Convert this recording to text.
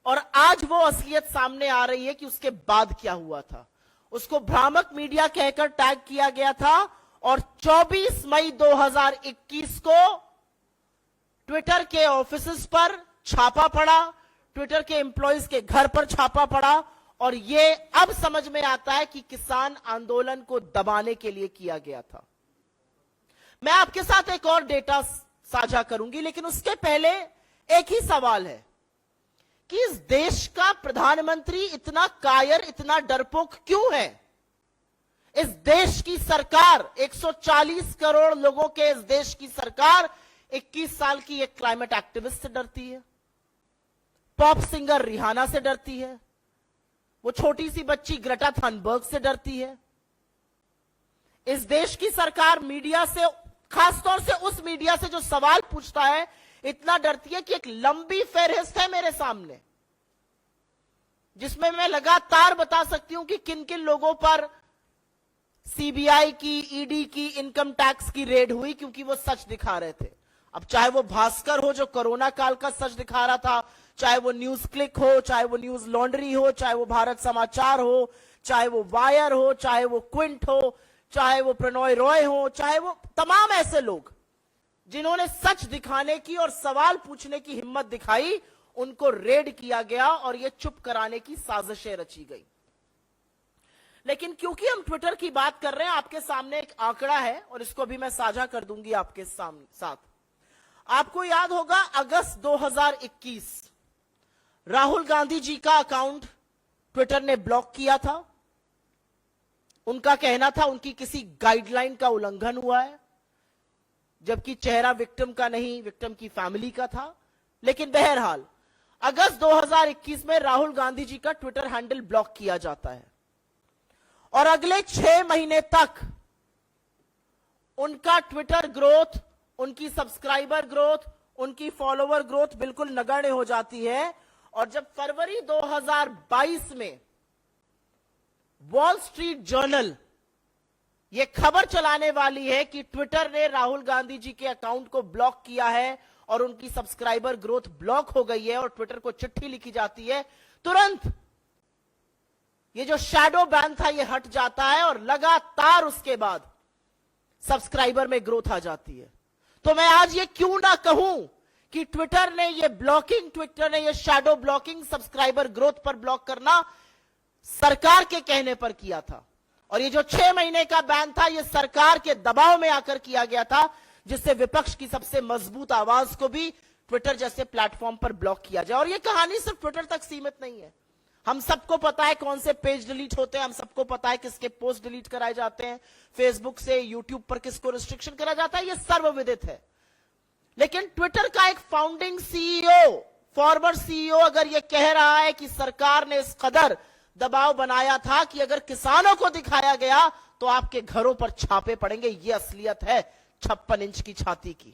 और आज वो असलियत सामने आ रही है कि उसके बाद क्या हुआ था। उसको भ्रामक मीडिया कहकर टैग किया गया था और 24 मई 2021 को ट्विटर के ऑफिसेस पर छापा पड़ा, ट्विटर के एम्प्लॉइज के घर पर छापा पड़ा और ये अब समझ में आता है कि किसान आंदोलन को दबाने के लिए किया गया था। मैं आपके साथ एक और डेटा साझा करूंगी, लेकिन उसके पहले एक ही सवाल है कि इस देश का प्रधानमंत्री इतना कायर, इतना डरपोक क्यों है? इस देश की सरकार, 140 करोड़ लोगों के इस देश की सरकार 21 साल की एक क्लाइमेट एक्टिविस्ट से डरती है, पॉप सिंगर रिहाना से डरती है, वो छोटी सी बच्ची ग्रेटा थनबर्ग से डरती है। इस देश की सरकार मीडिया से, खासतौर से उस मीडिया से जो सवाल पूछता है, इतना डरती है कि एक लंबी फेहरिस्त है मेरे सामने, जिसमें मैं लगातार बता सकती हूं कि किन किन लोगों पर सीबीआई की, ईडी की, इनकम टैक्स की रेड हुई, क्योंकि वो सच दिखा रहे थे। अब चाहे वो भास्कर हो जो कोरोना काल का सच दिखा रहा था, चाहे वो न्यूज क्लिक हो, चाहे वो न्यूज लॉन्ड्री हो, चाहे वो भारत समाचार हो, चाहे वो वायर हो, चाहे वो क्विंट हो, चाहे वो प्रणॉय रॉय हो, चाहे वो तमाम ऐसे लोग जिन्होंने सच दिखाने की और सवाल पूछने की हिम्मत दिखाई, उनको रेड किया गया और ये चुप कराने की साजिशें रची गई। लेकिन क्योंकि हम ट्विटर की बात कर रहे हैं, आपके सामने एक आंकड़ा है और इसको भी मैं साझा कर दूंगी आपके साथ। आपको याद होगा अगस्त 2021 राहुल गांधी जी का अकाउंट ट्विटर ने ब्लॉक किया था। उनका कहना था उनकी किसी गाइडलाइन का उल्लंघन हुआ है, जबकि चेहरा विक्टिम का नहीं, विक्टिम की फैमिली का था। लेकिन बहरहाल अगस्त 2021 में राहुल गांधी जी का ट्विटर हैंडल ब्लॉक किया जाता है और अगले 6 महीने तक उनका ट्विटर ग्रोथ, उनकी सब्सक्राइबर ग्रोथ, उनकी फॉलोवर ग्रोथ बिल्कुल नगण्य हो जाती है। और जब फरवरी 2022 में वॉल स्ट्रीट जर्नल यह खबर चलाने वाली है कि ट्विटर ने राहुल गांधी जी के अकाउंट को ब्लॉक किया है और उनकी सब्सक्राइबर ग्रोथ ब्लॉक हो गई है और ट्विटर को चिट्ठी लिखी जाती है, तुरंत ये जो शैडो बैन था ये हट जाता है और लगातार उसके बाद सब्सक्राइबर में ग्रोथ आ जाती है। तो मैं आज ये क्यों ना कहूं कि ट्विटर ने ये ब्लॉकिंग, ट्विटर ने ये शैडो ब्लॉकिंग, सब्सक्राइबर ग्रोथ पर ब्लॉक करना सरकार के कहने पर किया था और ये जो 6 महीने का बैन था ये सरकार के दबाव में आकर किया गया था, जिससे विपक्ष की सबसे मजबूत आवाज को भी ट्विटर जैसे प्लेटफॉर्म पर ब्लॉक किया जाए। और ये कहानी सिर्फ ट्विटर तक सीमित नहीं है। हम सबको पता है कौन से पेज डिलीट होते हैं, हम सबको पता है किसके पोस्ट डिलीट कराए जाते हैं, फेसबुक से, यूट्यूब पर किसको रिस्ट्रिक्शन करा जाता है, ये सर्वविदित है। लेकिन ट्विटर का एक फाउंडिंग सीईओ, फॉर्मर सीईओ अगर ये कह रहा है कि सरकार ने इस कदर दबाव बनाया था कि अगर किसानों को दिखाया गया तो आपके घरों पर छापे पड़ेंगे, ये असलियत है 56 इंच की छाती की।